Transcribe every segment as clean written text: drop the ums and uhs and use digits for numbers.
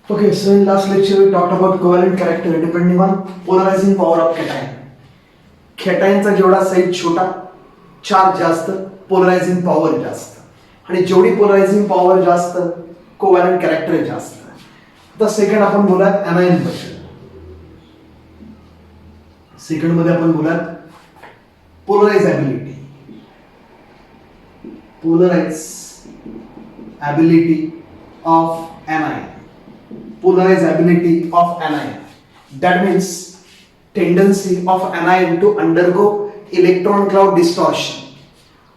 Okay, so in last lecture we talked about covalent character depending on polarizing power of cation. केटायनचा जेवढा size छोटा, charge जास्त, पोलरायझिंग power जास्त, आणि जेवढी पोलरायझिंग power जास्त कोव्हॅलंट कॅरेक्टर जास्त. आता सेकंड आपण बोलात एनायन बद्दल. सेकंड मध्ये आपण बोलात polarizability. Polarizability of anion. Polarizability of anion. That means tendency of anion to undergo electron cloud distortion.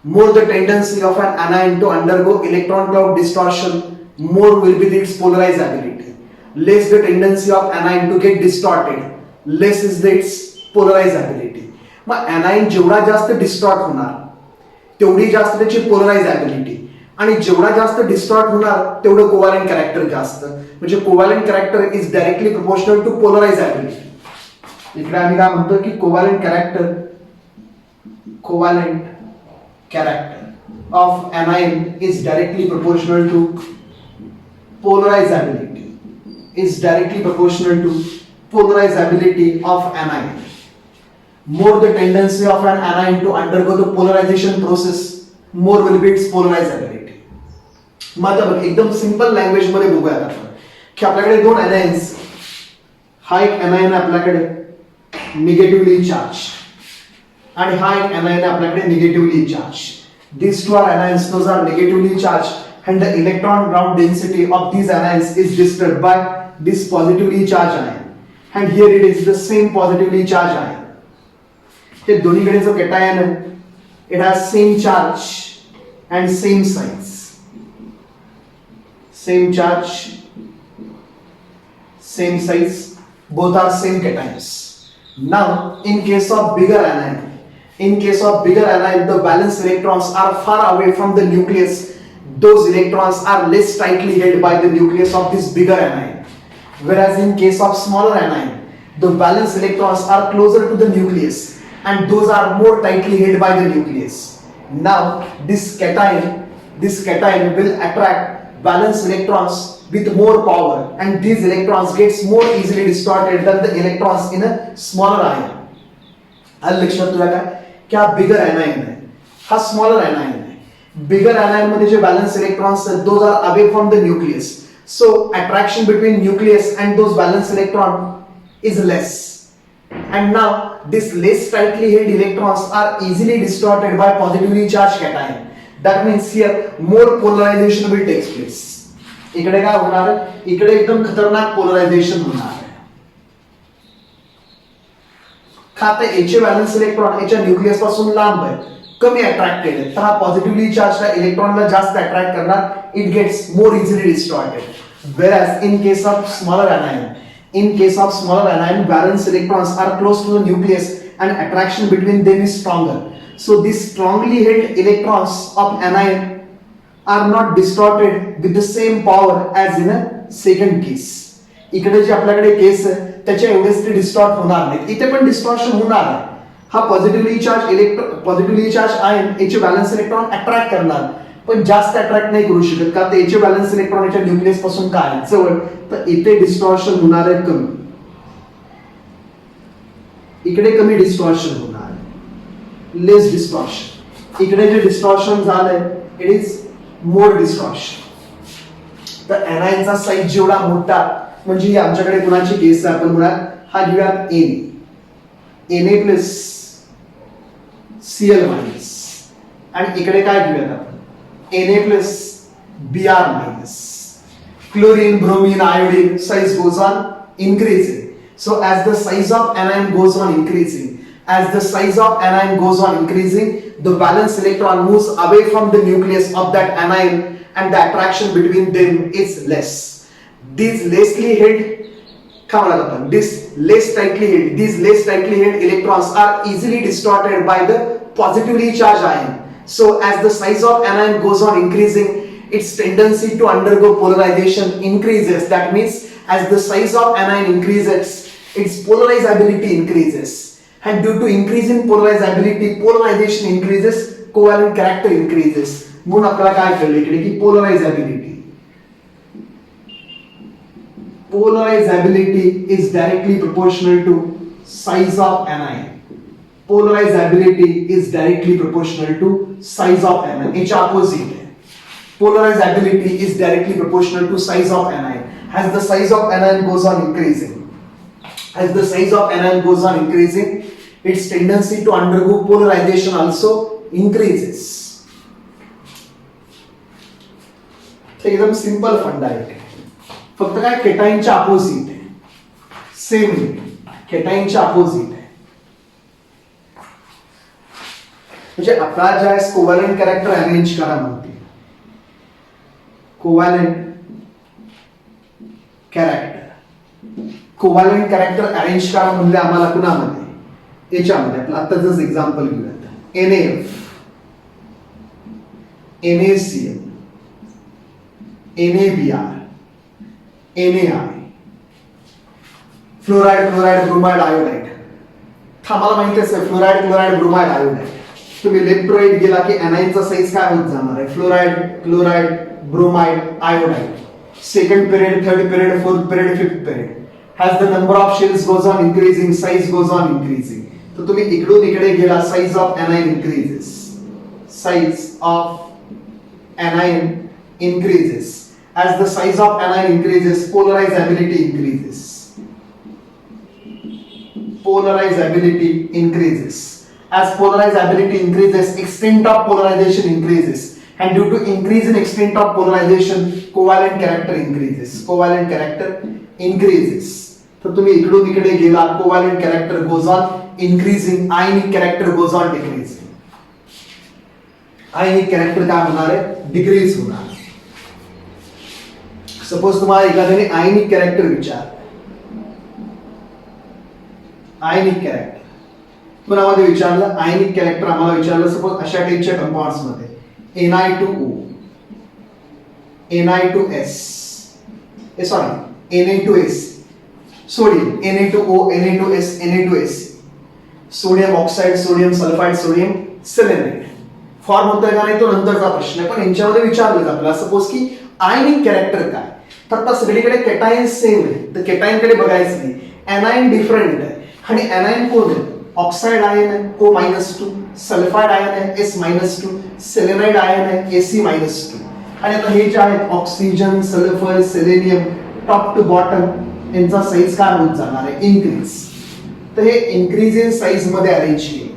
More the tendency of an anion to undergo electron cloud distortion, more will be its polarizability. Less the tendency of anion to get distorted, less is its polarizability. मग anion जेवढा जास्त distort होणार तेवढी जास्त त्याची पोलरायझॅबिलिटी, आणि जेवढा जास्त डिस्टॉर्ट होणार तेवढं कोव्हॅलंट कॅरेक्टर जास्त. म्हणजे covalent character is directly proportional to polarizability. इकडे आम्ही काय म्हणतो की covalent character of anion is directly proportional to polarizability. Is directly proportional to polarizability of anion. More the tendency of an anion to undergo the polarization process, more will be its polarizability. मग आता बघ एकदम simple language मध्ये बघूया आपण की आपल्याकडे दोन एनायन्स. हा एक एनायन आपल्याकडे निगेटिव्हली चार्ज आणि हा एक एनायन आपल्याकडे negatively charge. These two are anions, those are negatively charged, and the electron ground density of these anions is disturbed by this positively charged ion, and here it is the same positively charged ion. हे दोन्हीकडे जो cation आहे, it has same charge and same size. Same charge, same size, both are same cations. Now, in case of bigger anion, the valence electrons are far away from the nucleus. Those electrons are less tightly held by the nucleus of this bigger anion. Whereas in case of smaller anion, the valence electrons are closer to the nucleus, and those are more tightly held by the nucleus. Now this cation will attract valence electrons with more power, and these electrons gets more easily distorted than the electrons in a smaller ion. आलं लक्षात तुला काय की हा बिगर anion आहे, हा smaller anion आहे. बिगर anion मध्ये जे valence electrons आहेत, those are away from the nucleus, so attraction between nucleus and those valence electron is less. And now these less tightly held electrons are easily distorted by positively charged cation. That means here more polarization will take place. इकडे काय होणार आहे, इकडे एकदम खतरनाक polarisation होणार आहे. खाते याचे व्हॅलन्स इलेक्ट्रॉन याच्या न्यूक्लियस पासून लांब आहे, कमी अट्रॅक्टेड आहे, तर हा पॉझिटिव्हली चार्जड इलेक्ट्रॉनला जास्त अट्रॅक्ट करणार. It gets more easily distorted. Whereas in case of smaller anion, valence electrons are close to the nucleus and attraction between them is stronger. So these strongly held electrons of anion are not distorted with the same power as in a second case. इकडे जे आपल्याकडे केस आहे त्याच्या एवढेच ते distort होणार नाही, इथे पण डिस्टॉर्शन होणार आहे. हा पॉझिटिव्हली चार्ज आयन याचे व्हॅलन्स इलेक्ट्रॉन अट्रॅक्ट करणार, पण जास्त अट्रॅक्ट नाही करू शकत का, त्याचे व्हॅलन्स इलेक्ट्रॉन याच्या न्यूक्लियस पासून काय जवळ, तर इथे डिस्टॉर्शन होणार आहे कमी, इकडे कमी डिस्टॉर्शन होणार, लेस डिस्टॉर्शन. इकडे जे डिस्टॉर्शन झालंय इट इज मोर डिस्टॉर्शन. तर एनायनचा साईज जेवढा मोठा, म्हणजे आमच्याकडे कुणाची केस आहे आपण म्हणा, हा घेऊयात Na प्लस Cl मायनस, आणि इकडे काय घेऊयात आपण Na plus Br minus. Chlorine, bromine, iodine size goes on increasing. So as the size of anion goes on increasing, the valence electron moves away from the nucleus of that anion, and the attraction between them is less. These less tightly held electrons are easily distorted by the positively charged ion. So as the size of anion goes on increasing, its tendency to undergo polarization increases. That means as the size of anion increases, its polarizability increases. And due to increase in polarization increases, covalent character increases. म्हणून आपल्याला काय कळलं इकडे की पोलरायझॅबिलिटी polarizability is directly proportional to size of anion. Polarizability is directly proportional to size of anion. H opposite. Polarizability is directly proportional to size of anion. As the size of anion goes on increasing, its tendency to undergo polarization also increases. एकदम simple फंडा आहे, फक्त काय केटाइनच्या opposite आहे, same केटाइनच्या opposite आहे. म्हणजे आपला ज्या कोव्हॅलेंट कॅरेक्टर अरेंज करा म्हणते, कोव्हॅलेंट कॅरेक्टर अरेंज करा म्हणजे आम्हाला कुणामध्ये, याच्यामध्ये आपलं आताच एक्झाम्पल घेऊयात. NaF, NaCl, NaBr, NaI, fluoride, bromide, iodide. आम्हाला माहिती आहे फ्लोराइड, ब्रोमाइड, आयोडाइड. तुम्ही लेफ्ट टू राईट गेला की एनाइनचा साईज काय होत जाणार आहे, fluoride, bromide, iodide. Second period, third period, fourth period, fifth period, as the number of shells goes on increasing, size goes on increasing. तर तुम्ही इकडून इकडे गेला, size of anion increases. As the size of anion increases, polarizability increases. As polarizability increases, extent of polarization increases. And due to increase in extent of polarization, covalent character increases. तर तुम्ही इकडून इकडे गेला, covalent character goes on increasing, ionic character goes on decreasing. ionic character काय होणार आहे, decrease होणार. Suppose तुम्हाला एखाद्याने आयनिक कॅरेक्टर विचार, आयनिक कॅरेक्टर कुणामध्ये विचारलं, आयनिक कॅरेक्टर आम्हाला विचारलं सपोज अशा टाइपच्या कंपाऊंड्स मध्ये Na2O, Na2S, Na2S, sodium, Na2O, Na2S, Na2S, sodium oxide, sodium sulphide, sodium selenide. Form होतोय का नाही तो नंतरचा प्रश्न आहे, पण यांच्यामध्ये विचारलं आपल्याला सपोज की आयनिक कॅरेक्टर काय, तर आता सगळीकडे कॅटायन सेम आहे, तर कॅटायन कडे बघायचं नाही. एनायन डिफरंट आहे आणि एनायन कोण आहे, ऑक्साइड आयन आहे O-2, सल्फाइड आयन आहे S-2, सेलेनाइड आयन आहे Ac-2. आणि आता हे जे आहेत oxygen, sulphur, selenium, top to bottom यांचा साईज काय होत जाणार आहे, इन्क्रीज. तर हे इन्क्रीज इन साईज मध्ये अरेंज केले,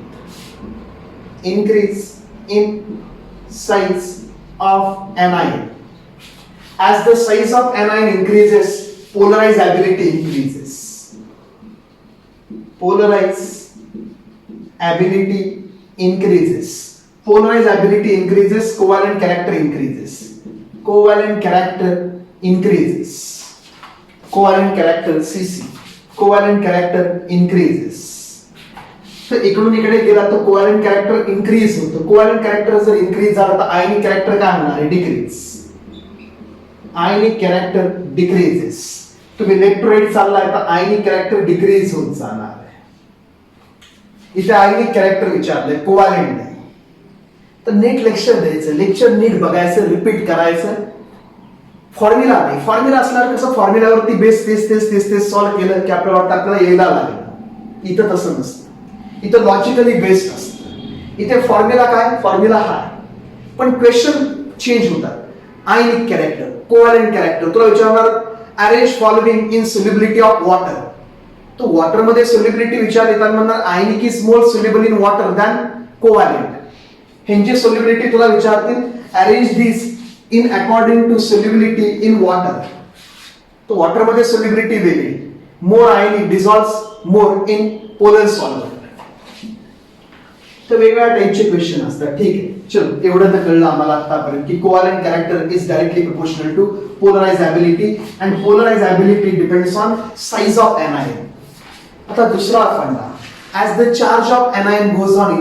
increase in size of anion. As the size of anion increases, polarizability increases. Polarizability increases. Covalent character increases. Covalent character CC. Covalent character increases. तर इकडून इकडे गेला तर कोव्हॅलेंट कॅरेक्टर इन्क्रीज होतो. Covalent character जर increase झाला तर आयनिक कॅरेक्टर काय होणार आहे, डिक्रीज. आयनिक कॅरेक्टर डिक्रीजेस. तुम्ही लेफ्ट टू राईट चाललाय तर आयनिक कॅरेक्टर डिक्रीज होत जाणार आहे. इथे आयनिक कॅरेक्टर विचारलंय, कोव्हॅलेंट नाही. तर नीट लेक्चर द्यायचं, लेक्चर नीट बघायचं, रिपीट करायचं. फॉर्म्युला नाही, फॉर्म्युला असणार कसं, फॉर्म्युलावरती बेस तेच सॉल्व्ह केलं की आपल्याला वाटतं आपल्याला यायला लागेल. इथं तसं नसतं, इथं लॉजिकली बेस्ड असतं. इथे फॉर्म्युला काय, फॉर्म्युला हा, पण क्वेश्चन चेंज होतात. आयनिक कॅरेक्टर, कोव्हॅलेंट कॅरेक्टर, तुला विचारणार arrange following in solubility of water. तो वॉटर मध्ये सोल्युबिलिटी विचारली तर म्हणणार ionic is more soluble in water than covalent. ह्यांची सोल्युबिलिटी तुला विचारतील, arrange this in according to solubility in water. तो वॉटर मध्ये सोल्युबिलिटी वेगळी, more ionic dissolves more in polar solvent. तर वेगवेगळ्या टाइपचे क्वेश्चन असतात. ठीक आहे, चलो एवढं तर कळलं आम्हाला आतापर्यंत की covalent character is directly proportional to polarizability and polarizability depends on size of anion. आता दुसरा फंडा, as the charge of anion goes on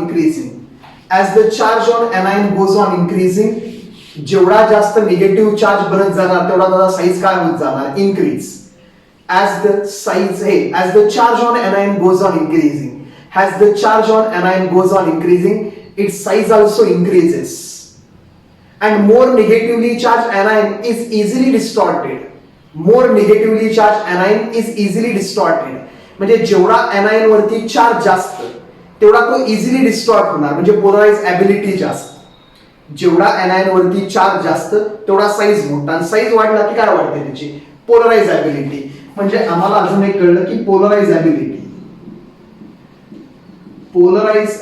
increasing, जेवढा जास्त निगेटिव्ह चार्ज बनत जाणार तेवढा त्याचा साइज काय होत जाणार, increase. as the charge on anion goes on increasing, its size also increases. And more negatively charged anion is easily distorted. More negatively charge A9 is easily distorted. म्हणजे जेवढा A9 वरती चार्ज जास्त तेवढा तो easily distort होणार, म्हणजे polarise ability जास्त. जेवढा एनाइन वरती चार्ज जास्त तेवढा साईज मोठा, आणि साईज वाढला की काय वाढते त्याची पोलराइज ॲबिलिटी. म्हणजे आम्हाला अजून एक कळलं की polarise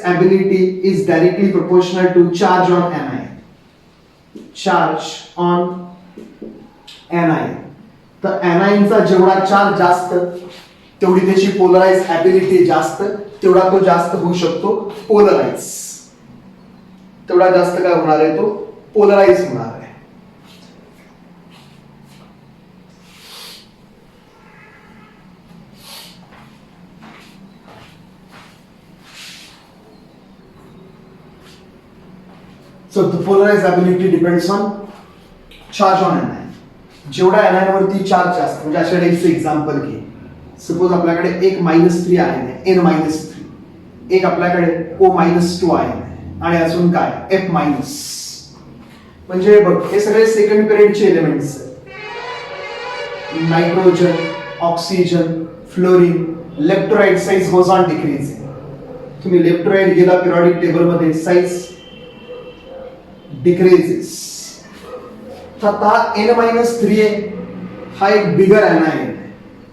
ability is directly proportional to charge on anion. Charge on anion. तर एनाइनचा जेवढा चार्ज जास्त तेवढी त्याची पोलराइज ॲबिलिटी जास्त, तेवढा तो जास्त होऊ शकतो पोलराइज. तेवढा जास्त काय होणार आहे, तो पोलराइज होणार आहे. So the polarized ability depends on charge on anion. जेवढा anion वरती चार्ज जास्त, म्हणजे अशा टाइपचं एक्झाम्पल घे. सपोज आपल्याकडे एक -3 आयन आहे, N-3. एक आपल्याकडे O-2 आयन आहे, आणि अजून काय F-. म्हणजे बघ हे सगळे सेकंड पिरियडचे एलिमेंट्स आहेत. Nitrogen, oxygen, fluorine, left to right size goes on decreasing. तुम्ही लेफ्टोराइड गेला पिरियडिक टेबल मध्ये, साइज डिक्रीजेस. आता N-3 हा एक बिगर एनाइन आहे,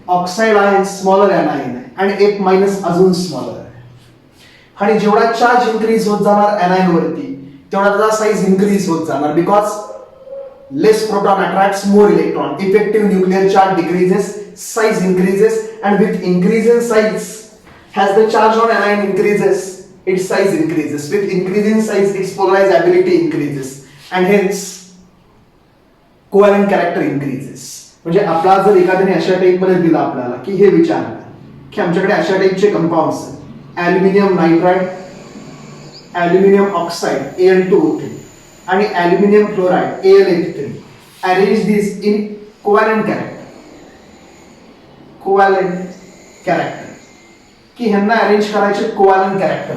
ऑक्साइड आयन स्मॉलर एनाइन आहे, आणि F- अजून स्मॉलर आहे. आणि जेवढा चार्ज इन्क्रीज होत जाणार एनाइन वरती तेवढा त्याचा साइज इन्क्रीज होत जाणार, because less proton attracts more electron. Effective nuclear charge decreases, size increases, and with increase in size as the charge on anion increases its size increases. With increasing size its polarized ability increases, and hence covalent character increases. म्हणजे आपला जर एखाद्याने अशा type मध्ये दिला आपल्याला की हे विचारलं की आमच्याकडे अशा टाइपचे कंपाऊंड्स आहेत, aluminium nitride, aluminium oxide Al2O3 आणि aluminium chloride AlF3. Arrange this in covalent character. की ह्यांना अरेंज करायचे कोव्हॅलेंट कॅरेक्टर.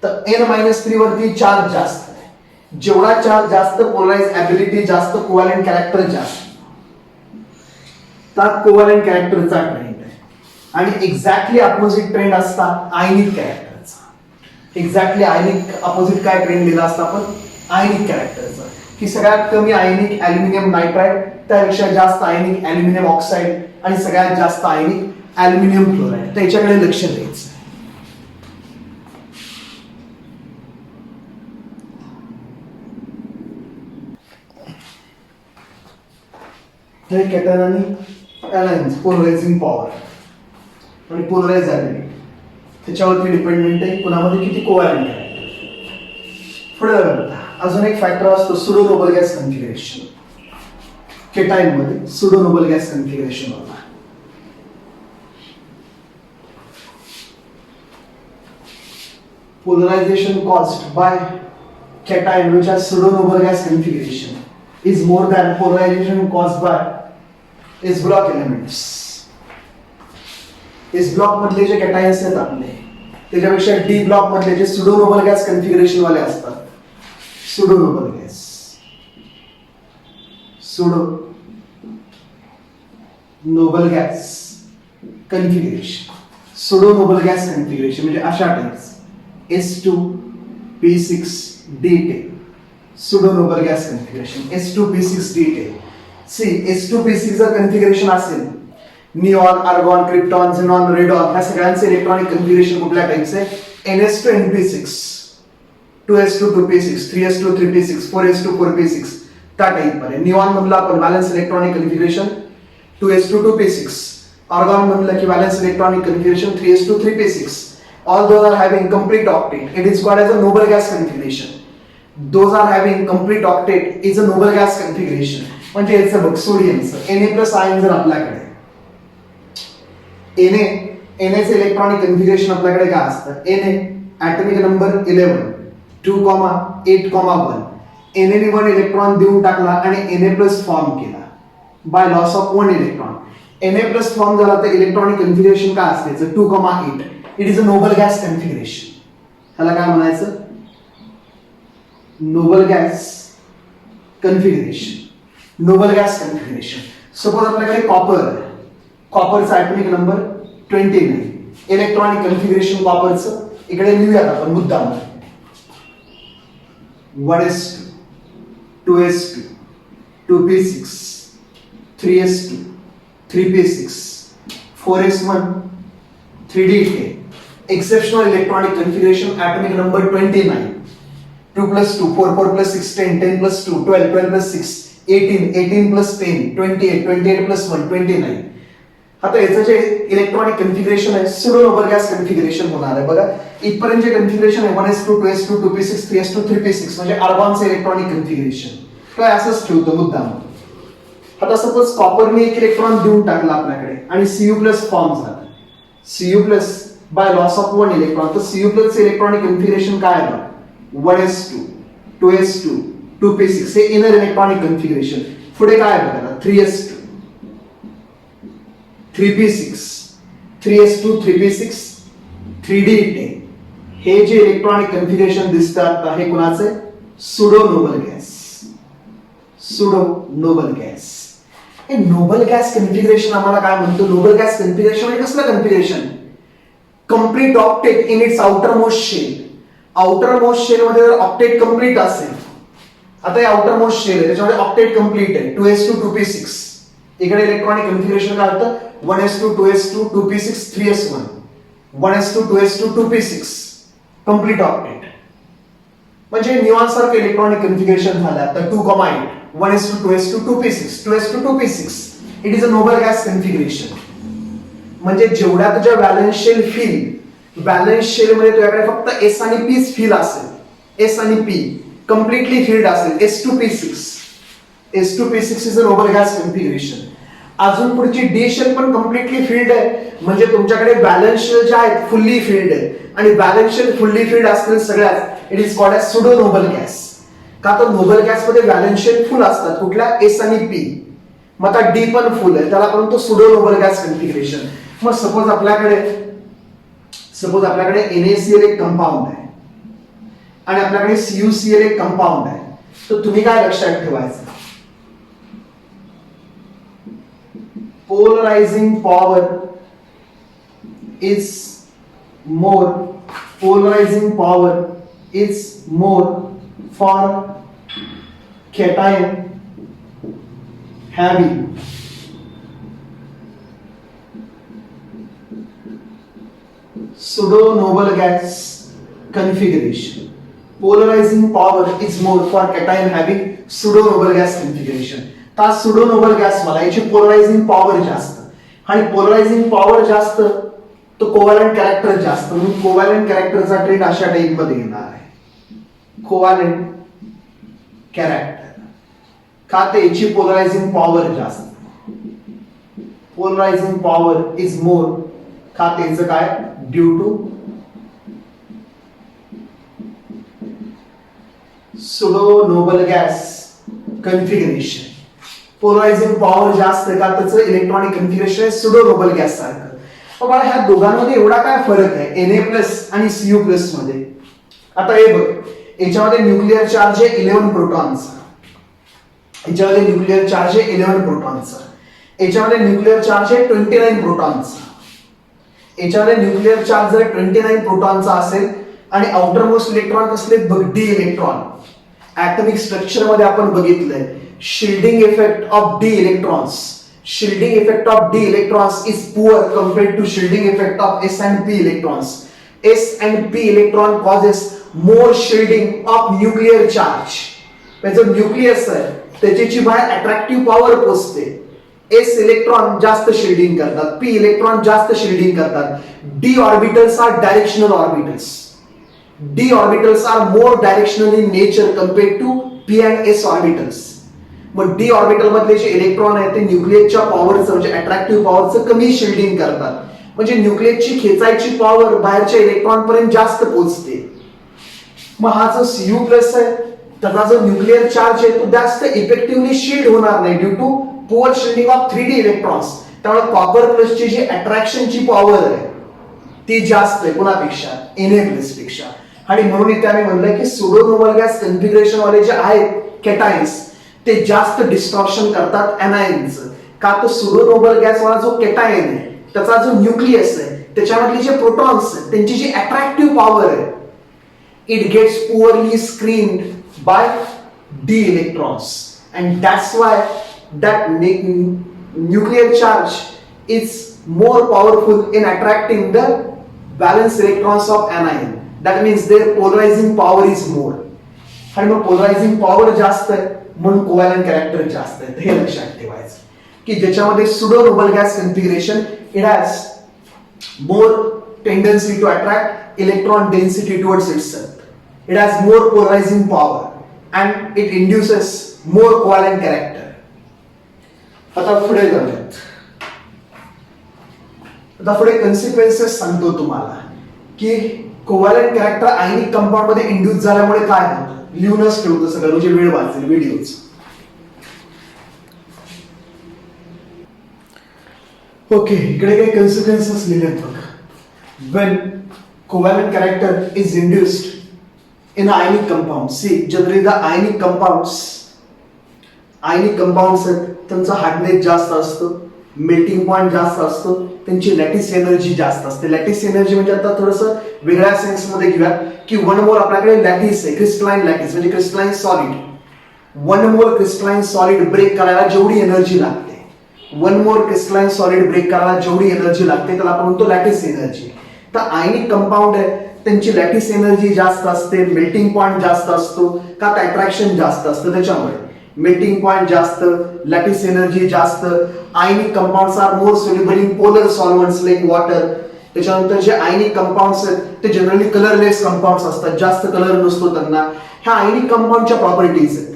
तर N-3 वरती चार्ज जास्त आहे, जेवढा चार्ज जास्त पोलराइज ॲबिलिटी जास्त, कोव्हॅलेंट कॅरेक्टर जास्त. तर कोव्हॅलेंट कॅरेक्टरचा ट्रेंड आहे. आणि एक्झॅक्टली अपोजिट ट्रेंड असता आयनिक कॅरेक्टरचा. एक्झॅक्टली आयनिक अपोजिट काय ट्रेंड लिहिला असता आपण, आयनिक कॅरेक्टरचा. की सगळ्यात कमी आयनिक ॲल्युमिनियम नायट्राइड, त्यापेक्षा जास्त आयनिक ॲल्युमिनियम ऑक्साइड, आणि सगळ्यात जास्त आयनिक ॲल्युमिनियम क्लोराइड. त्याच्याकडे लक्ष द्यायचं. हे कॅटन आणि एनाइन्स पोलरायझिंग पॉवर आणि पोलराइज ॲबिलिटी त्याच्यावरती डिपेंडेंट आहे कुणामध्ये किती कोव्हॅलेंट आहे. पुढे अजून एक फॅक्टर असतो pseudo noble gas configuration. Cation मध्ये सुडो नोबल गॅस कन्फिगरेशन होता. Polarization caused by cation which has pseudo noble gas configuration is more than polarization caused by S block elements. S block मधले जे cations आहेत आपले त्याच्यापेक्षा D block मधले जे pseudo noble gas configuration वाले असतात, pseudo noble gas configuration म्हणजे अशा types S2P6D10 pseudo noble gas configuration. S2P6D10. See, S2P6 जर कन्फिगरेशन असेल, neon, argon, krypton, xenon, radon ह्या सगळ्यांचे इलेक्ट्रॉनिक कन्फिगरेशन कुठल्या टाइपचे, NS2NP6, 2s2 2p6, 3s2 3p6, 4s2 4p6 त्या टाइप मध्ये. निऑन म्हणलं आपण balance electronic configuration 2s2 2p6. Argon म्हणलं की balance electronic configuration 3s2 3p6. All those are having complete octet. It is called as a noble gas configuration. Those are having complete octet is a noble gas configuration. म्हणजे याचं बघ सोडियमचं Na+ ion जर आपल्याकडे Na चे electronic configuration आपल्याकडे काय असतं, Na atomic number 11 2,8,1. Na ने 1 इलेक्ट्रॉन देऊन टाकला आणि Na+ फॉर्म केला by loss of 1 electron. Na+ form झाला तर इलेक्ट्रॉनिक कन्फिगरेशन काय असते 2,8. It is a noble gas configuration. ह्याला काय म्हणायचं, noble gas configuration. Noble gas configuration. Suppose आपल्याकडे कॉपरचा ऍटॉमिक नंबर 29, इलेक्ट्रॉनिक कन्फिगरेशन कॉपरचं इकडे लिहूयात आपण मुद्दाम 1s2 2s2 2p6 3s2 3p6 4s1 3d10 exceptional electronic configuration atomic number 29 2 plus 2 4 4 plus 6 10 10 plus 2 12 12 plus 6 18 18 plus 10 28 28 plus 1 29. आता याचं जे इलेक्ट्रॉनिक कन्फिगरेशन आहे सुडो नोबल गॅस कन्फिगरेशन होणार आहे. बघा इथपर्यंत जे कन्फिगरेशन आहे 1s2 2s2 2p6 3s2 3p6 म्हणजे ॲडव्हान्स इलेक्ट्रॉनिक कन्फिगरेशन काय असंच ठेवतो मुद्दाम. आता सपोज कॉपरने एक इलेक्ट्रॉन देऊन टाकला आपल्याकडे आणि Cu+ फॉर्म झाला. Cu+ bye loss of 1 electron. तर Cu+ चे इलेक्ट्रॉनिक कन्फिगरेशन काय आहे 1s2 2s2 2p6 हे इनर इलेक्ट्रॉनिक कन्फिगरेशन. पुढे काय आहे बघा 3s2 3p6 3s2 3p6 3d10 हे जे इलेक्ट्रॉनिक कन्फिगरेशन दिसतात हे कुणाचे pseudo noble gas. Pseudo noble gas हे नोबल गॅस कन्फिगरेशन आम्हाला काय म्हणतो. नोबल गॅस कन्फिगरेशन म्हणजे कसलं configuration complete octet in its outermost shell. Outermost shell मध्ये जर ऑक्टेट कंप्लीट असेल आता हे आउटर मोस्ट शेल आहे त्याच्यामध्ये ऑक्टेट कंप्लीट आहे 2s2 2p6 इकडे इलेक्ट्रॉनिक कन्फिगरेशन काय होतं 1s2 2s2 2p6 3s1 1s2 2s2 2p6 complete octet म्हणजे न्यूऑन सारखं इलेक्ट्रॉनिक कन्फिगरेशन झालं. आता 2,8 1s2 2s2 2p6 2s2 2p6 it is a noble gas configuration. म्हणजे जेवढ्या तुझ्या व्हॅलेन्स शेल मध्ये तुझ्याकडे फक्त s आणि p फिल असेल s आणि p कम्प्लिटली फिल्ड असेल s2p6 is a noble gas configuration. अजून पुढची d शेल पण कम्प्लिटली फिल्ड आहे म्हणजे तुमच्याकडे व्हॅलेन्स शेल ज्या आहेत फुल्ली फिल्ड आहे आणि व्हॅलेन्स शेल फुल्ली फिल्ड असतील सगळ्यात it is called as pseudo noble gas. का तर नोबल गॅस मध्ये व्हॅलेन्स शेल फुल असतात कुठल्या s आणि p. मग आता d पण फुल आहे त्याला आपण तो सुडो नोबल गॅस कन्फिगरेशन. मग सपोज आपल्याकडे NaCl एक कंपाऊंड आहे आणि आपल्याकडे CuCl एक कंपाऊंड आहे. तर तुम्ही काय लक्षात ठेवायचं polarizing power is more for cation having pseudo noble gas configuration. Polarizing power is more for cation having pseudo noble gas configuration. तर pseudo noble gas मला याची पोलरायझिंग पॉवर जास्त आणि पोलरायझिंग पॉवर जास्त तो कोव्हॅलेंट कॅरेक्टर जास्त म्हणून कोव्हॅलेंट कॅरेक्टरचा ट्रेंड अशा टाइप मध्ये येणार आहे. कोव्हॅलेंट कॅरेक्टर का तर याची पोलरायझिंग पॉवर जास्त. पोलरायझिंग पॉवर इज मोर का त्याचं काय due to pseudo noble gas configuration. Polarizing power जास्त का त्याचं इलेक्ट्रॉनिक कन्फिगरेशन आहे सुडो नोबल गॅस सारखं. मग मला ह्या दोघांमध्ये एवढा काय फरक आहे Na+ आणि Cu+ मध्ये. आता हे बघ याच्यामध्ये न्यूक्लिअर चार्ज आहे 11 प्रोटॉनचा. याच्यामध्ये न्यूक्लिअर चार्ज आहे 11 प्रोटॉनचा. याच्यामध्ये न्यूक्लिअर चार्ज आहे 29 प्रोटॉनचा. याच्यामध्ये न्यूक्लिअर चार्ज जर 29 प्रोटॉनचा असेल आणि आउटर मोस्ट इलेक्ट्रॉन कसले बघ d इलेक्ट्रॉन. ऍटॉमिक स्ट्रक्चर मध्ये आपण बघितलंय shielding effect of d electrons. Shielding effect of d electrons is poor compared to shielding effect of s and p electrons. S and p electron causes more shielding of nuclear charge. म्हणजे जो nucleus आहे त्याची बाहेर attractive power पोचते. s electron जास्त shielding करतात p electron जास्त shielding करतात. d orbitals are directional orbitals. d orbitals are more directional in nature compared to p and s orbitals. मग डी ऑर्बिटल मधले जे इलेक्ट्रॉन आहेत ते न्यूक्लियसच्या पॉवरचं म्हणजे अट्रॅक्टिव्ह पॉवरचं कमी शिल्डिंग करतात. म्हणजे न्यूक्लियसची खेचायची पॉवर बाहेरच्या इलेक्ट्रॉन पर्यंत जास्त पोहोचते. मग हा जो Cu+ आहे त्याचा जो न्यूक्लिअर चार्ज आहे तो जास्त इफेक्टिव्हली शिल्ड होणार नाही due to poor shielding of 3d electrons. त्यामुळे कॉपर+ ची जी अट्रॅक्शनची पॉवर आहे ती जास्त आहे कुणापेक्षा Na+ पेक्षा. आणि म्हणून इथे आम्ही म्हणलं की सुडो नोबल गॅस कन्फिगरेशन वाले जे आहेत कॅटायन्स ते जास्त डिस्टॉर्शन करतात एनायन्स. का तो सुडो नोबल गॅस वाला जो केटायन आहे त्याचा जो न्यूक्लियस आहे त्याच्यामधले जे प्रोटॉन्स आहेत त्यांची जी अट्रॅक्टिव्ह पॉवर आहे it gets poorly screened by d electrons and that's why that nuclear charge is more powerful in attracting the valence electrons of anion. That means their polarizing power is more. आणि मग polarizing power जास्त आहे म्हणून covalent character जास्त आहे. हे लक्षात ठेवायचं की ज्याच्यामध्ये pseudo noble gas configuration it has more tendency to attract electron density towards itself. It has more polarizing power and it induces more covalent character. आता पुढे जाऊयात. आता पुढे कन्सिक्वेन्सेस सांगतो तुम्हाला की कोव्हॅलंट कॅरेक्टर आयनिक कंपाऊंड मध्ये इंड्यूस झाल्यामुळे काय होतं लिहूनच ठेवतो सगळं म्हणजे वेळ वाचेल व्हिडिओज. ओके इकडे काही कन्सिक्वेन्सेस लिहिलेत बघा. when covalent character is induced in an ionic compound, see generally the ionic compounds त्यांचा हार्डनेस जास्त असतो, मेल्टिंग पॉइंट जास्त असतो, त्यांची लॅटिस एनर्जी जास्त असते. लॅटिस एनर्जी म्हणजे आता थोडंसं वेगळ्या सेन्स मध्ये घेऊया की वन मोल आपल्याकडे लॅटिस आहे, क्रिस्टलाइन लॅटिस म्हणजे crystalline solid. One mole crystalline solid break करायला जेवढी एनर्जी लागते, one mole crystalline solid break करायला जेवढी एनर्जी लागते त्याला आपण म्हणतो लॅटिस एनर्जी. तर आयनिक कंपाऊंड आहे त्यांची लॅटिस एनर्जी जास्त असते, मेल्टिंग पॉइंट जास्त असतो का तर अट्रॅक्शन जास्त असतं त्याच्यामुळे. मेल्टिंग पॉइंट जास्त, लॅटिस एनर्जी जास्त. Ionic compounds are more soluble in polar solvents like water. त्याच्यानंतर जे आयनिक कंपाऊंड्स आहेत ते जनरली कलरलेस कंपाऊंड्स असतात, जास्त कलर नसतो त्यांना. ह्या आयनिक कंपाऊंडच्या प्रॉपर्टीज आहेत.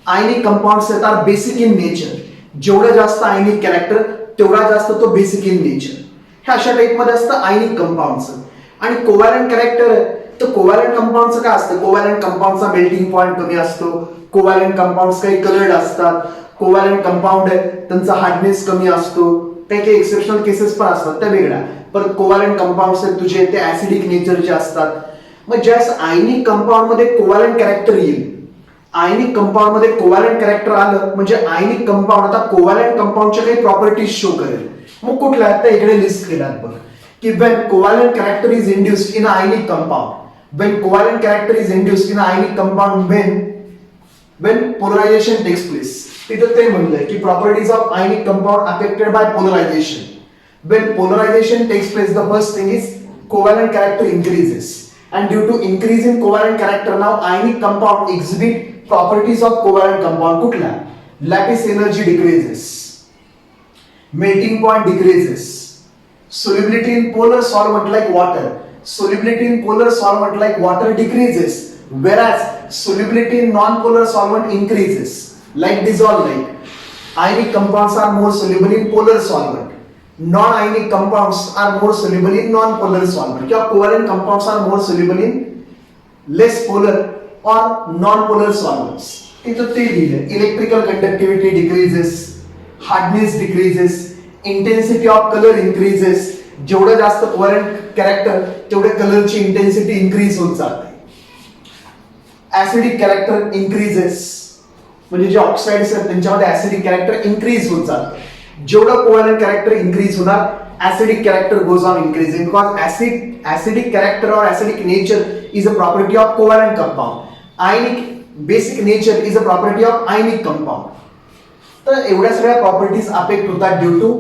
आयनिक कंपाऊंड्स आहेत आर बेसिक इन नेचर. जेवढं जास्त आयनिक कॅरेक्टर तेवढा जास्त तो बेसिक इन नेचर. ह्या अशा टाइपमध्ये असतं आयनिक कंपाऊंडचं. आणि कोव्हॅलंट कॅरेक्टर आहे तर कोव्हॅलंट कंपाऊंडचं काय असतं, कोव्हॅलंट कंपाऊंडचा मेल्टिंग पॉइंट कमी असतो, कोव्हॅलंट कंपाऊंड्स काही कलर्ड असतात, कोव्हॅलंट कंपाऊंड आहे त्यांचा हार्डनेस कमी असतो, काही काही एक्सेप्शनल केसेस पण असतात त्या वेगळ्या. परत कोव्हॅलंट कंपाऊंड्स आहेत तुझे ते ऍसिडिक नेचरचे असतात. मग ज्यास आयनिक कंपाऊंड मध्ये कोव्हॅलंट कॅरेक्टर येईल, आयनिक कंपाऊंड मध्ये कोव्हॅलंट कॅरेक्टर आलं म्हणजे आयनिक कंपाऊंड आता कोव्हॅलंट कंपाऊंडच्या काही प्रॉपर्टीज शो करेल. मग कुठल्या आहेत त्या इकडे लिस्ट केल्यात बघ की when covalent character is induced in an ionic compound, when covalent character is induced in an ionic compound when polarization takes place. तिथं ते म्हणलंय की properties of ionic compound affected by polarization. When polarization takes place, the first thing is covalent character increases, and due to increase in covalent character now ionic compound exhibit properties of covalent compound. कुठल्या? Lattice energy decreases, melting point decreases, solubility in polar solvent like water, solubility in polar solvent like water decreases, whereas solubility in non-polar solvent increases like dissolved light. Ionic compounds are more soluble in polar solvent, non-ionic compounds are more soluble in non-polar solvent. क्या covalent compounds are more soluble in less polar or non-polar solvents. इथं ते लिहिलंय. Electrical conductivity decreases, hardness decreases, intensity of colour increases. जेवढं जास्त covalent character तेवढे कलरची intensity increase होत जाते. ऍसिडिक कॅरेक्टर इन्क्रीजेस म्हणजे जे ऑक्साइड्स आहेत त्यांच्यामध्ये ऍसिडिक कॅरेक्टर इन्क्रीज होत जाते. जेवढं कोव्हॅलंट कॅरेक्टर इन्क्रीज होणार acidic character goes on increasing because acidic character और acidic nature is a property of covalent compound. Ionic basic nature is a property of ionic compound. तर एवढ्या सगळ्या properties affect होतात due to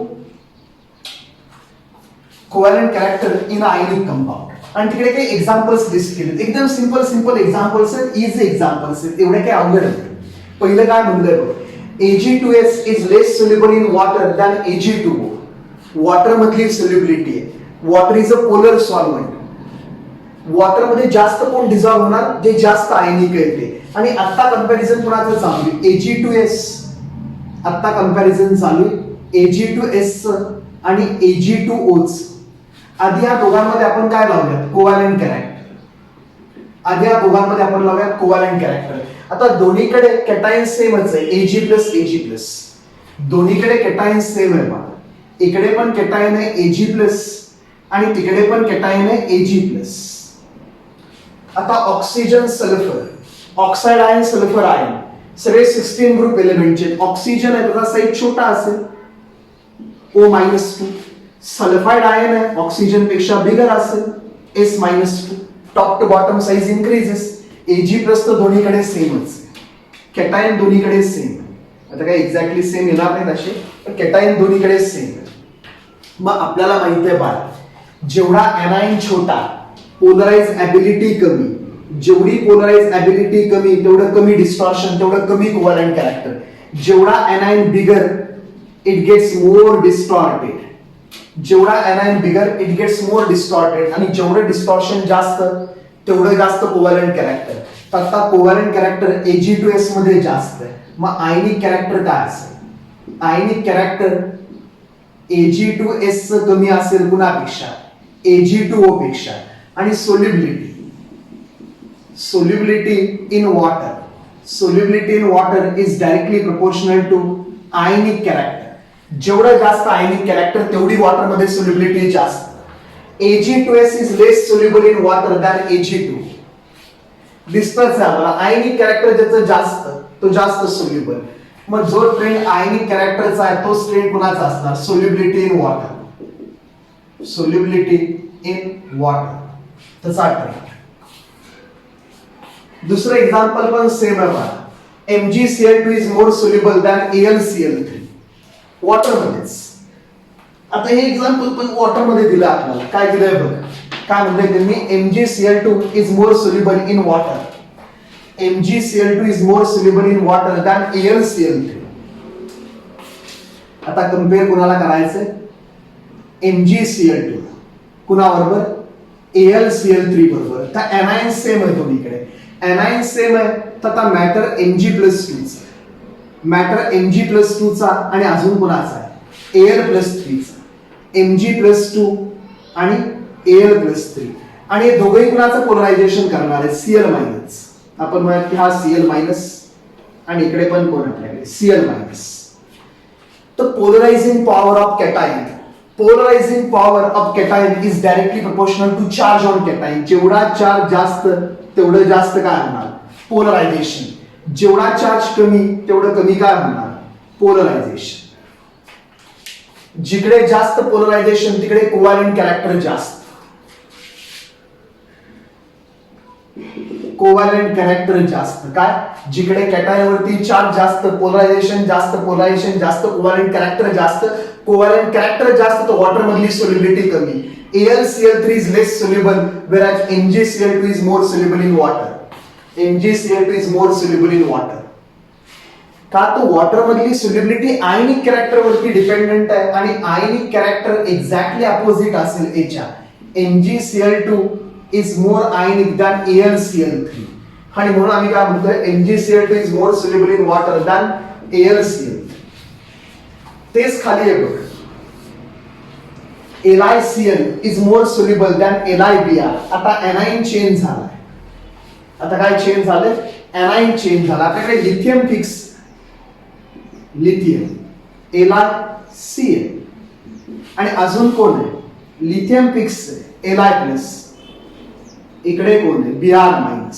covalent character in ionic compound. आणि तिकडे काही examples list केले, एकदम सिंपल एक्झाम्पल्स आहेत, इझी एक्झाम्पल्स आहेत, एवढे काही अवघड नाही. पहिलं काय म्हणलंय बघ, Ag2S is less soluble in water than Ag2O. Water मधली सोल्युबिलिटी आहे. Water is a polar solvent. Water मध्ये जास्त कोण डिझॉल्व्ह होणार, जे जास्त आयनिक आहे ते. आणि आता कंपॅरिझन कोणाचं चालू आहे, Ag2S आता कंपॅरिझन चालू आहे Ag2S आणि Ag2O's. आधी या दोघांमध्ये आपण काय लावूयात, कोव्हॅलंट कॅरेक्टर. आधी या दोघांमध्ये आपण लावूयात कोव्हॅलंट कॅरेक्टर. आता दोन्हीकडे कॅटायन सेमच आहे, Ag+Ag+. दोन्हीकडे कॅटायन सेम आहे बघा. इकडे पण कॅटायन आहे Ag+ आणि तिकडे पण कॅटायन आहे Ag+. आता oxygen sulphur, oxide ion, sulphur ion सगळे 16 ग्रुप एलिमेंटचे. ऑक्सिजन आहे त्याचा साईज छोटा असेल O-2. सल्फाइड आयन आहे, ऑक्सिजन पेक्षा बिगर असेल, S-2. Top to bottom size increases. Ag plus तर दोन्हीकडे सेमच, कॅटायन दोन्हीकडे सेम. आता काय एक्झॅक्टली सेम येणार नाही तसे, पण कॅटायन दोन्हीकडे सेम. मग आपल्याला माहिती आहे बाळ, जेवढा एनायन छोटा, पोलराइज ॲबिलिटी कमी. जेवढी पोलराइज ॲबिलिटी कमी तेवढं कमी डिस्टॉर्शन, तेवढं कमी कोव्हॅलंट कॅरेक्टर. जेवढा anion bigger it gets more distorted. जेवढा anion bigger it gets more distorted. आणि जेवढं डिस्टॉर्शन जास्त तेवढं जास्त कोव्हॅलंट कॅरेक्टर. तर आता कोव्हॅलंट कॅरेक्टर Ag2S मध्ये जास्त आहे. मग आयनिक कॅरेक्टर काय असेल? आयनिक कॅरेक्टर Ag2S कमी असेल कुणापेक्षा? Ag2O पेक्षा. आणि solubility in water. Solubility in water is directly proportional to ionic character. जेवढं जास्त आयनिक कॅरेक्टर तेवढी वॉटर मध्ये सोल्युबिलिटी जास्त. Ag2S is less soluble in water than Ag2. दिसतच आहे मला, आयनिक कॅरेक्टर ज्याचं जास्त तो जास्त सोल्युबल. मग जो ट्रेंड आयनिक कॅरेक्टरचा आहे तोच ट्रेंड कुणाचा असणार? Solubility in water. Solubility in water तसा ट्रेंड. दुसरं एक्झाम्पल पण सेम आहे बघा. MgCl2 is more soluble than AlCl3. वॉटरमध्येच. आता हे एक्झाम्पल पण वॉटर मध्ये दिलं आपल्याला. काय दिलंय बघ, काय म्हणतंय त्यांनी? MgCl2 is more soluble in water. MgCl2 is more soluble in water than AlCl3. आता कम्पेअर कुणाला करायचंय? MgCl2 कुणाबरोबर? AlCl3 बरोबर. तर एनायन सेम आहे दोन्हीकडे. एनायन सेम आहे तर आता मॅटर Mg+2 चा, मॅटर Mg+2 चा आणि अजून कोणाचा आहे? Al+3 चा. Mg+2 आणि Al+3. आणि दोघेही कुणाचं पोलरायझेशन करणार आहे? Cl-. आपण म्हणूया की हा Cl- आणि इकडे पण कोण आपल्याकडे? Cl-. तर polarizing power of cation, polarizing power of cation is directly proportional to charge on cation. जेवढा चार्ज जास्त तेवढं जास्त काय होणार? पोलरायझेशन. जेवढा चार्ज कमी तेवढं कमी काय होणार? पोलरायझेशन. जिकडे जास्त पोलरायझेशन तिकडे कोव्हॅलंट कॅरेक्टर जास्त. कोव्हॅलंट कॅरेक्टर जास्त. काय? जिकडे कॅटायन वरती चार्ज जास्त, पोलरायझेशन जास्त, कोव्हॅलंट कॅरेक्टर जास्त. कोव्हॅलंट कॅरेक्टर जास्त तर वॉटर मधली सोल्युबिलिटी कमी. AlCl3 is less soluble whereas MgCl2 is more soluble in water. MgCl2 is more soluble in water. का? तो वॉटर मधली सोल्युबिलिटी आयनिक कॅरेक्टर वरती डिपेंडेंट आहे आणि आयनिक कॅरेक्टर एक्झॅक्टली अपोजिट असेल एच्या. MgCl2 is more ionic than AlCl3. आणि म्हणून आम्ही काय म्हणतोय? MgCl2 is more soluble in water than AlCl3. तेच खाली आहे बघ. LiCl is more soluble than LiBr. आता एनाइन चेंज झालाय. आता काय चेंज झालंय? एनाइन चेंज झाला. आपल्याकडे लिथियम फिक्स, लिथियम LiCl आणि अजून कोण आहे? Lithium fix Li+. इकडे कोण आहे? Br-.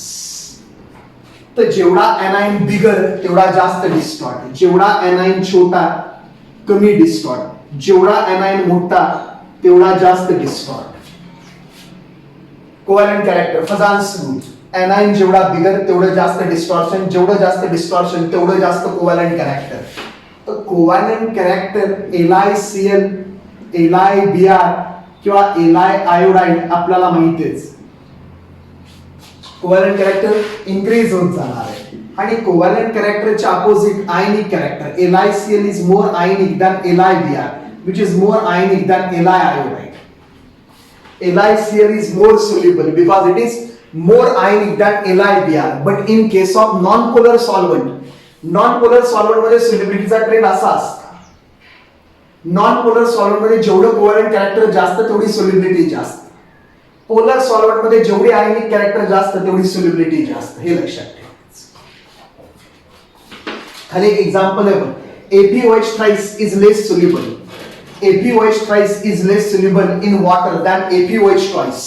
तर जेवढा एनाइन बिगर तेवढा जास्त डिस्टॉर्ट. जेवढा एनाइन छोटा कमी डिस्टॉर्ट. जेवढा एनाइन मोठा तेवढा जास्त डिस्टॉर्ट. कोव्हॅलंट कॅरेक्टर फजान स्मूथ. एनाइन जेवढा बिगर तेवढं जास्त डिस्टॉर्शन. जेवढं जास्त डिस्टॉर्शन तेवढं जास्त कोव्हॅलंट कॅरेक्टर. तर कोव्हॅलंट कॅरेक्टर LiCl, LiBr किंवा Li-iodide आपल्याला माहितीच. कोव्हॅलंट कॅरेक्टर इन्क्रीज होत जाणार आहे. आणि कोव्हॅलंट कॅरेक्टरच्या opposite ionic character. LiCl is more ionic than LiBr, which is more ionic than Li-iodide. LiCl is more soluble because it is more ionic than LiBr. But in case of non-polar solvent, non-polar solvent मध्ये solubility चा trend असा असतो. non-polar solvent मध्ये जेवढं covalent character जास्त तेवढी solubility जास्त. Polar solvent मध्ये जेवढी आयनिक कॅरेक्टर जास्त तेवढी solubility जास्त. हे लक्षात ठेवायचं. खाली एक एक्झाम्पल आहे बघ. ApOH thrice is less soluble. ApOH thrice is less soluble in water than ApOH twice.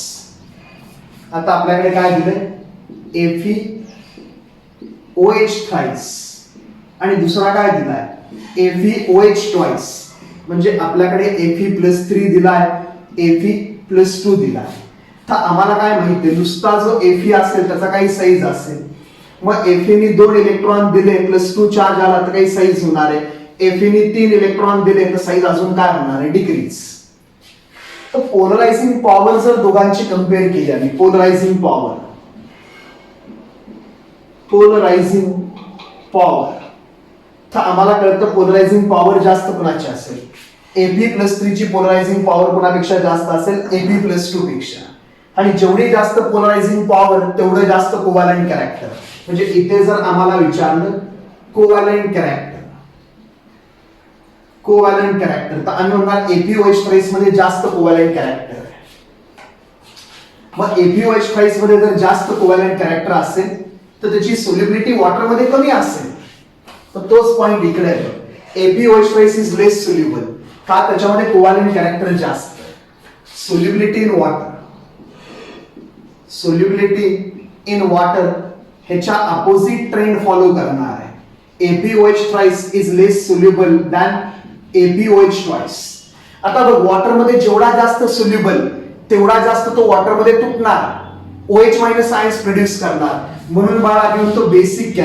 आता आपल्याकडे काय दिलंय? ApOH thrice आणि दुसरा काय दिलाय? ApOH twice. म्हणजे आपल्याकडे Fe+3 दिलाय, Fe+2 दिलाय. तर आम्हाला काय माहितीये, नुसता जो Fe असेल त्याचा काही साईज असेल, मग Fe ने 2 इलेक्ट्रॉन दिले +2 चार्ज आला तर काही साईज होणार आहे. Fe ने 3 इलेक्ट्रॉन दिले तर साईज अजून काय होणार आहे, डिक्रीज. तर पोलरायझिंग पॉवर जर दोघांची कंपेअर केली आणि पोलरायझिंग पॉवर तर आम्हाला कळतं पोलरायझिंग पॉवर जास्त कोणाची असेल, Fe+3 ची पोलरायझिंग पॉवर कोणापेक्षा जास्त असेल, Fe+2 पेक्षा. आणि जेवढी जास्त पोलरायझिंग पॉवर तेवढं जास्त कोव्हॅलेंट कॅरेक्टर. म्हणजे इथे जर आम्हाला विचारलं कोव्हॅलेंट कॅरेक्टर तर आम्ही म्हणणार FeOH मध्ये जास्त कोव्हॅलेंट कॅरेक्टर. मग FeOH मध्ये जर जास्त कोव्हॅलेंट कॅरेक्टर असेल तर त्याची सोल्युबिलिटी वॉटर मध्ये कमी असेल. तर तोच पॉइंट इकडे आहे, FeOH इज लेस सोल्युबल. का? त्याच्यामध्ये कोव्हॅलेंट कॅरेक्टर जास्त. सोल्युबिलिटी इन वॉटर ह्याच्या अपोजिट ट्रेंड फॉलो करणार आहे. FeOH is less soluble than FeOH. आता बघ, वॉटर मध्ये जेवढा जास्त सोल्युबल तेवढा जास्त तो वॉटर मध्ये तुटणार, OH- आयन्स प्रोड्यूस करणार. म्हणून बाळा आम्ही म्हणतो बेसिक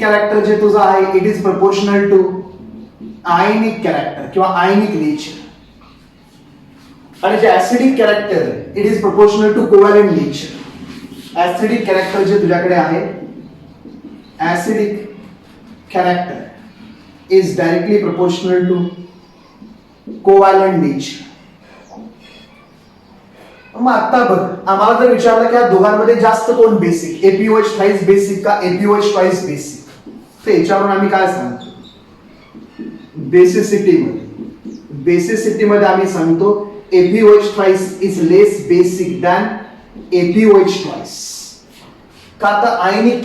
कॅरेक्टर जे तुझं आहे it is proportional to ionic character किंवा आयनिक नेचर. आणि जे acidic character it is proportional to covalent nature. Acidic character जे तुझ्याकडे आहे, acidic character is directly proportional to covalent nature. मग आता बघ, आम्हाला जर विचारलं की या दोघांमध्ये जास्त कोण बेसिक, FeOH बेसिक का FeOH बेसिक, तर याच्यावरून आम्ही काय सांगतो, बेसिसिटी मध्ये आम्ही सांगतो FeOH is less basic than FeOH. का? तर आयनिक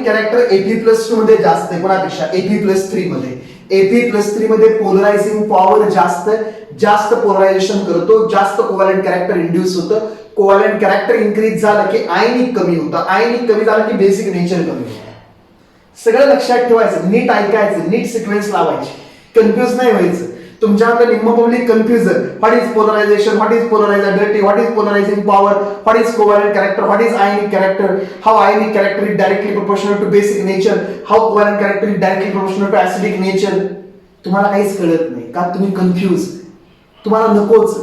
कॅरेक्टर Fe+2 मध्ये जास्त आहे कोणापेक्षा, Fe+3 मध्ये. Fe+3 मध्ये पोलरायझिंग पॉवर जास्त पोलरायझेशन करतो, जास्त कोव्हॅलेंट कॅरेक्टर इंड्यूस होतं. कोव्हॅलेंट कॅरेक्टर इन्क्रीज झालं की आयनिक कमी होतं, आयनिक कमी झालं की बेसिक नेचर कमी होतं. सगळं लक्षात ठेवायचं, नीट ऐकायचं, नीट सिक्वेन्स लावायची, कन्फ्युज नाही व्हायचं. तुमच्याकडे निम्म public confusion, what is polarization, what is polarizability, what is polarizing power, what is covalent character, what is ionic character, how ionic character is directly proportional to basic nature, how covalent character is directly proportional to acidic nature. तुम्हाला काहीच कळत नाही का? तुम्ही confuse, तुम्हाला नकोच.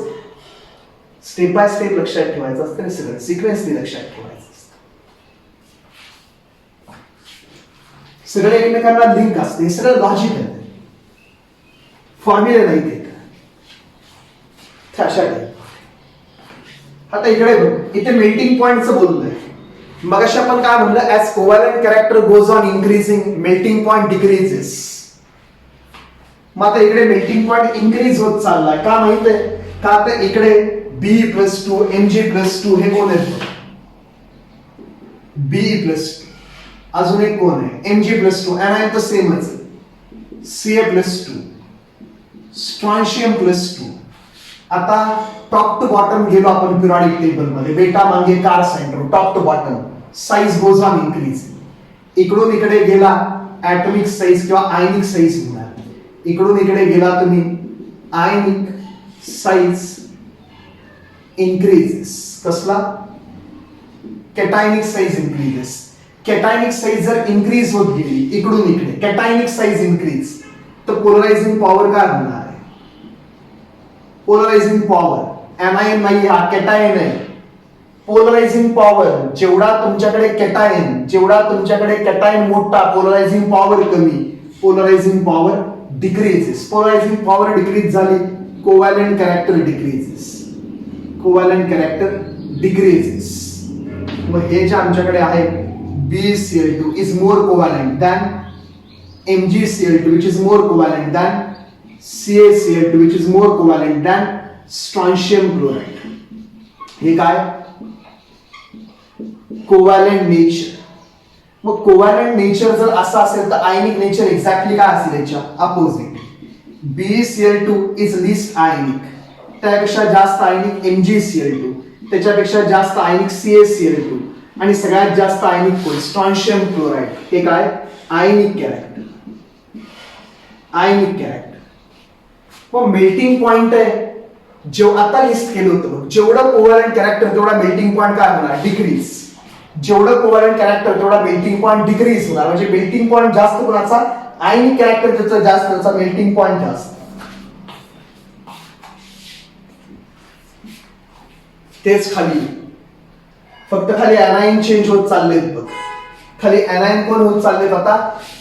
Step by step लक्षात ठेवायचं असतं, सगळं सिक्वेन्स लक्षात ठेवायचं असतं. सगळे एकमेकांना लिंक असते, हे सगळं लॉजिक आहे, फॉर्म्युले नाही देत. अशा टाईप. आता इकडे बघ, इथे मेल्टिंग पॉइंटचं बोलतोय. मगाशी आपण काय म्हणलं, as covalent character goes on increasing melting point decreases. मग आता इकडे मेल्टिंग पॉइंट इन्क्रीज होत चाललाय. का माहितीये का? आता इकडे Be+2 Mg+2 हे कोण आहेत? Be+2. अजून एक कोण आहे? Mg+2. anion तर सेमच, Ca+2, स्ट्रॉन्शियम+2. आता टॉप टू बॉटम गेलो आपण पिरियडिक टेबल मध्ये, बेटा मागे कार सेंटर, top to bottom size goes on increase. इकडून इकडे गेला ऍटॉमिक साइज किंवा आयनिक साइज होणार. इकडून इकडे गेला तुम्ही, आयनिक साइज इन्क्रीजेस. कसला? कॅटायनिक साइज इन्क्रीजेस. कॅटायनिक साइज जर इन्क्रीज होत गेली इकडून इकडे, कॅटायनिक साइज इन्क्रीज, तर पोलरायझिंग पॉवर काय होणार आहे? पोलरायझिंग पॉवर एनायन नाही, हा कॅटायन आहे. पोलरायझिंग पॉवर जेवढा तुमच्याकडे कॅटायन मोठा, पोलरायझिंग पॉवर कमी, पोलरायझिंग पॉवर डिक्रीजेस. पोलरायझिंग पॉवर डिक्रीज झाली, कोव्हॅलेंट कॅरेक्टर डिक्रीजेस. मग हे जे आमच्याकडे आहे BeCl2 is more covalent than MgCl2 which is more covalent than CaCl2 which is more covalent than strontium chloride. हे काय? Covalent nature. मग कोव्हॅलेंट नेचर जर असं असेल तर आयनिक नेचर एक्झॅक्टली काय असेल याच्या अपोजिट. BeCl2 इज लिस्ट आयनिक, त्यापेक्षा जास्त आयनिक MgCl2, त्याच्यापेक्षा जास्त आयनिक CaCl2 आणि सगळ्यात जास्त आयनिक कोण? Strontium chloride. हे काय? आयनिक कॅरेक्टर. आयनिक कॅरेक्टर. मग मेल्टिंग पॉइंट आहे, जेव्हा आता लिस्ट केलं होतं जेवढं कोव्हॅलेंट कॅरेक्टर तेवढा मेल्टिंग पॉइंट काय होणार, डिक्रीज. जेवढं कोव्हॅलेंट कॅरेक्टर तेवढा मेल्टिंग पॉइंट डिक्रीज होणार. म्हणजे मेल्टिंग पॉइंट जास्त कोणाचा, आयनिक कॅरेक्टर ज्याचा जास्त त्याचा मेल्टिंग पॉइंट जास्त. तेच खाली फक्त खाली एनायन चेंज होत चाललेत बघ. खाली एनायन कोण होत चाललेत आता,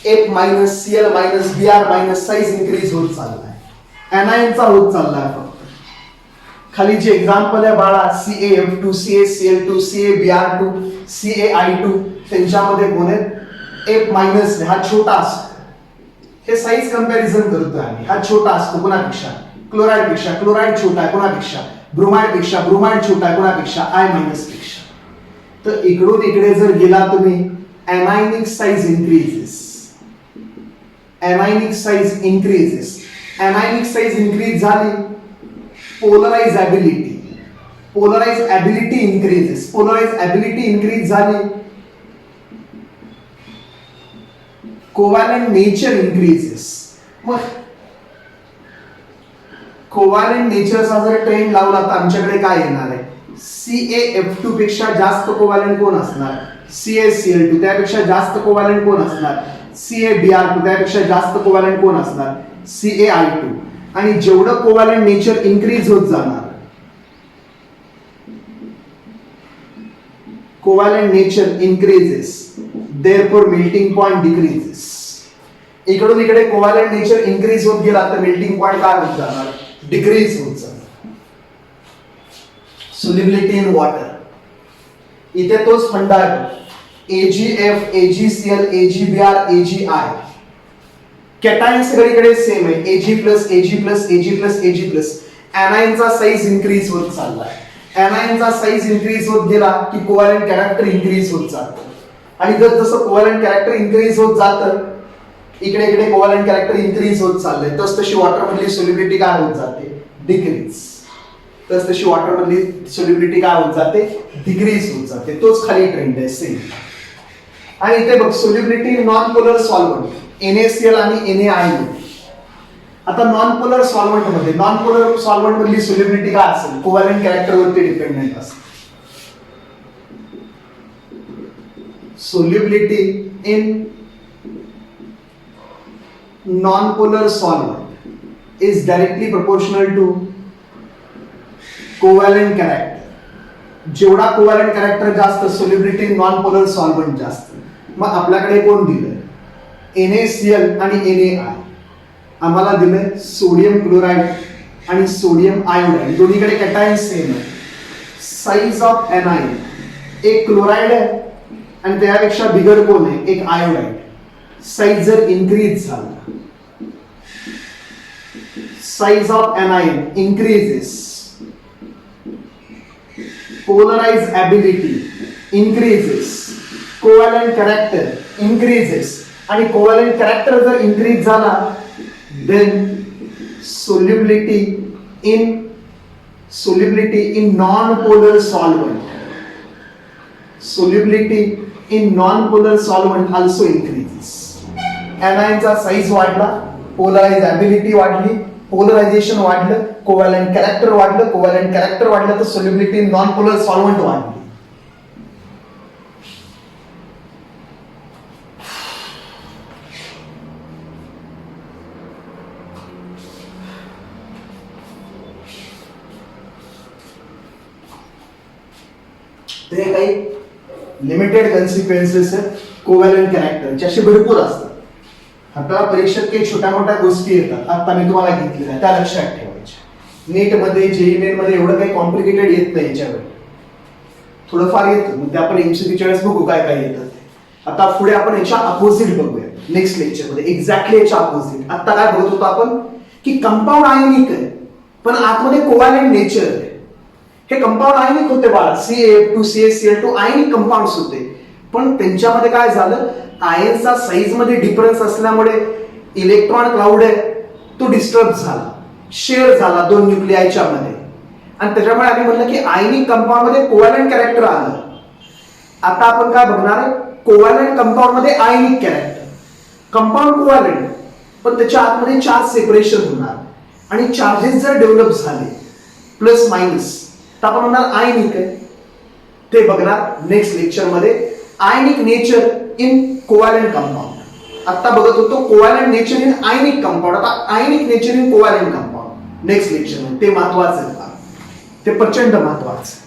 F minus Cl minus Br minus size increase होत चाललाय, एनायनचा होत चाललाय फक्त. खाली जे एक्झाम्पल आहे बाळा, CaF2 CaCl2 CaBr2 CaI2 त्यांच्यामध्ये कोण आहेत, F मायनस हा छोटा असतो. हे साईज कंपॅरिझन करतोय आम्ही. हा छोटा असतो कोणापेक्षा, क्लोराईड पेक्षा. क्लोराईड छोटा आहे कोणापेक्षा, ब्रोमाइड पेक्षा. ब्रोमाइड छोटा आहे कोणापेक्षा, I मायनस पेक्षा. तर इकडून इकडे जर गेला तुम्ही, anionic size increases. Anionic size increases. Anionic size increase झाली, polarize ability. Polarize ability increases. Polarize ability increase झाली, covalent nature increases. मग covalent nature चा जर ट्रेंड लावला तर आमच्याकडे काय येणार आहे, CaF2 पेक्षा जास्त कोव्हॅलेंट कोण असणार, CaCl2. त्यापेक्षा जास्त कोव्हॅलेंट कोण असणार, CaBr2. त्यापेक्षा जास्त कोव्हॅलेंट कोण असणार, CaI2. आणि जेवढं कोव्हॅलेंट नेचर इन्क्रीज होत जाणार, covalent nature increases, therefore melting point decreases. इकडून इकडे कोव्हॅलेंट नेचर इन्क्रीज होत गेला तर मेल्टिंग पॉइंट काय होत जाणार, डिक्रीज होत जाणार. solubility in water. इथे तोच फंडा आहे, AgF, AgCl, AgBr, AgI. Cation सगळीकडे सेम आहे, Ag plus Ag plus Ag plus Ag plus. एनायनचा साईज इन्क्रीज होत चाललाय. एनायनचा साईज इन्क्रीज होत गेला की कोव्हॅलेंट कॅरेक्टर इन्क्रीज होत जातं. आणि जसं कोव्हॅलेंट कॅरेक्टर इन्क्रीज होत जातं, इकडे इकडे कोव्हॅलेंट कॅरेक्टर इन्क्रीज होत चाललंय, तशी वॉटर मधली सोल्युबिलिटी काय होत जाते, डिक्रीज. तशी वॉटर मधली सोल्युबिलिटी काय होत जाते, डिक्रीज होत जाते. तोच खाली ट्रेंड आहे सेम. आणि इथे बघ, solubility non polar solvent NaCl आणि NaI. आता नॉन पोलर सॉल्व्हंट मध्ये, नॉन पोलर सॉल्व्हंट मधली सोल्युबिलिटी काय असेल, कोव्हॅलेंट कॅरेक्टर वरती डिपेंडेंट असते. Solubility in non-polar solvent is directly proportional to covalent character. जेवढा कोव्हॅलेंट कॅरेक्टर जास्त, सोल्युबिलिटी नॉन पोलर सॉल्व्हंट जास्त. मग आपल्याकडे कोण दिलंय, NaCl आणि NaI. आम्हाला दिलंय सोडियम क्लोराईड आणि सोडियम आयोडाईड. दोन्हीकडे कॅटायन सेम आहे. साईज ऑफ एनाइन, एक क्लोराईड आहे आणि त्यापेक्षा बिगर कोण आहे, एक आयोडाईड. साईज जर इन्क्रीज झाला, size of anion increases, polarized ability increases, covalent character increases. आणि covalent character जर increase झाला, then solubility in non-polar solvent, solubility in non-polar solvent also increases. Anionचा साईज वाढला, polarized ability वाढली, पोलरायझेशन वाढलं, covalent character वाढलं. Covalent character वाढलं तर सोल्युबिलिटी नॉन पोलर सॉल्व्हंट वाढली. ते काही लिमिटेड कन्सिक्वेन्सेस आहेत कोव्हॅलेंट कॅरेक्टरचे, असे भरपूर असतात. आपल्याला परीक्षेत काही छोट्या मोठ्या गोष्टी येतात, आता मी तुम्हाला घेतलेल्या, त्या लक्षात ठेवायच्या. नीट मध्ये, JEE मेन मध्ये एवढं काही कॉम्प्लिकेटेड येत नाही. याच्यावर थोडंफार येतं, मग ते आपण MCQच्या वेळेस बघू काय काय येतं ते. आता पुढे आपण याच्या अपोजिट बघूया नेक्स्ट लेक्चर मध्ये, एक्झॅक्टली याच्या अपोजिट. आता काय बघत होतो आपण की कंपाऊंड आयनिक आहे पण आतमध्ये कोव्हॅलेंट नेचर आहे. हे कंपाऊंड आयनिक होते बाळा, CaF2 CaCl2 आयनिक कंपाऊंड्स होते, पण त्यांच्यामध्ये काय झालं, आयनचा साईज मध्ये डिफरन्स असल्यामुळे इलेक्ट्रॉन क्लाउड आहे तो डिस्टर्ब झाला, शेअर झाला दोन न्यूक्लियाच्या मध्ये. आणि त्याच्यामुळे आम्ही म्हणलं की आयनिक कंपाऊंड मध्ये कोव्हॅलेंट कॅरेक्टर आलं. आता आपण काय बघणार आहे, कोव्हॅलेंट कंपाऊंड मध्ये आयनिक कॅरेक्टर. कंपाऊंड कोव्हॅलेंट पण त्याच्या आतमध्ये चार्ज सेपरेशन होणार आणि चार्जेस जर डेव्हलप झाले प्लस मायनस तर आपण म्हणणार आयनिक आहे. ते बघणार नेक्स्ट लेक्चर मध्ये. Ionic nature in covalent compound. आता बघत होतो covalent nature in ionic compound, आता ionic nature in covalent compound next lecture मध्ये. ते महत्वाचं आहे, ते प्रचंड महत्वाचं.